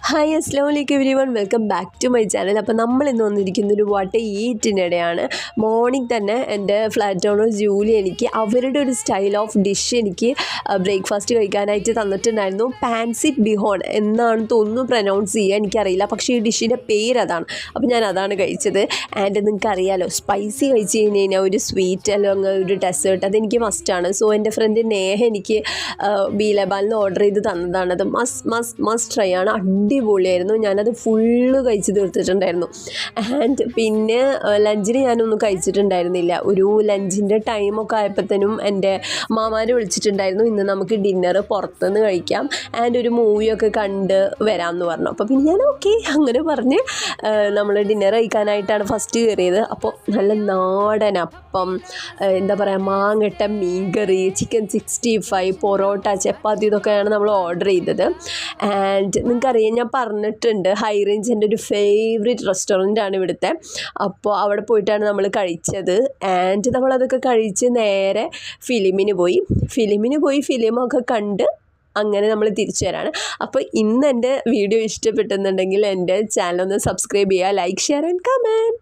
Hi അസ്സലാമു അലൈക്കും everyone, welcome back to my channel. അപ്പോൾ നമ്മൾ ഇന്ന് വന്നിരിക്കുന്നൊരു വാട്ട് ഈറ്റിനിടെയാണ്. മോർണിംഗ് തന്നെ എൻ്റെ ഫ്ലാറ്റ് ഓണർ ജൂലി എനിക്ക് അവരുടെ ഒരു സ്റ്റൈൽ ഓഫ് ഡിഷ് എനിക്ക് ബ്രേക്ക്ഫാസ്റ്റ് കഴിക്കാനായിട്ട് തന്നിട്ടുണ്ടായിരുന്നു. പാൻസി ബിഹോൺ എന്നാണ് തോന്നുന്നു പ്രൊനൗൺസ് ചെയ്യുക, എനിക്കറിയില്ല. പക്ഷേ ഈ ഡിഷിൻ്റെ പേര് അതാണ്. അപ്പോൾ ഞാൻ അതാണ് കഴിച്ചത്. ആൻഡ് നിങ്ങൾക്കറിയാലോ, സ്പൈസി കഴിച്ച് കഴിഞ്ഞ് കഴിഞ്ഞാൽ ഒരു സ്വീറ്റ് അല്ലെങ്കിൽ ഒരു ഡെസേർട്ട് അതെനിക്ക് മസ്റ്റാണ്. സോ എൻ്റെ ഫ്രണ്ട് നേഹ എനിക്ക് ബീലബാലിന് ഓർഡർ ചെയ്ത് തന്നതാണ്. അത് മസ്റ്റ് ട്രൈ ആണ്. അടിപൊളിയായിരുന്നു. ഞാനത് ഫുള്ള് കഴിച്ച് തീർത്തിട്ടുണ്ടായിരുന്നു. ആൻഡ് പിന്നെ ലഞ്ചിന് ഞാനൊന്നും കഴിച്ചിട്ടുണ്ടായിരുന്നില്ല. ഒരു ലഞ്ചിൻ്റെ ടൈമൊക്കെ ആയപ്പോഴത്തേനും എൻ്റെ മാമാരെ വിളിച്ചിട്ടുണ്ടായിരുന്നു, ഇന്ന് നമുക്ക് ഡിന്നർ പുറത്തുനിന്ന് കഴിക്കാം ആൻഡ് ഒരു മൂവിയൊക്കെ കണ്ട് വരാമെന്ന് പറഞ്ഞു. അപ്പോൾ പിന്നെ ഞാൻ ഓക്കെ അങ്ങനെ പറഞ്ഞ് നമ്മൾ ഡിന്നർ കഴിക്കാനായിട്ടാണ് ഫസ്റ്റ് കയറിയത്. അപ്പോൾ നല്ല നാടൻ അപ്പം, എന്താ പറയുക, മാങ്ങട്ട മീൻകറി, ചിക്കൻ 65, പൊറോട്ട, ചപ്പാത്തി, ഇതൊക്കെയാണ് നമ്മൾ ഓർഡർ ചെയ്തത്. ആൻഡ് നിങ്ങൾക്കറിയാം, ഞാൻ പറഞ്ഞിട്ടുണ്ട് ഹൈ റേഞ്ച് എൻ്റെ ഒരു ഫേവറേറ്റ് റെസ്റ്റോറൻ്റാണ് ഇവിടുത്തെ. അപ്പോൾ അവിടെ പോയിട്ടാണ് നമ്മൾ കഴിച്ചത്. ആൻഡ് നമ്മളതൊക്കെ കഴിച്ച് നേരെ ഫിലിമിന് പോയി ഫിലിമൊക്കെ കണ്ട് അങ്ങനെ നമ്മൾ തിരിച്ചു വരാണ്. അപ്പോൾ ഇന്ന് എൻ്റെ വീഡിയോ ഇഷ്ടപ്പെട്ടെന്നുണ്ടെങ്കിൽ എൻ്റെ ചാനൽ ഒന്ന് സബ്സ്ക്രൈബ് ചെയ്യുക, ലൈക്ക്, ഷെയർ ആൻഡ് കമൻറ്റ്.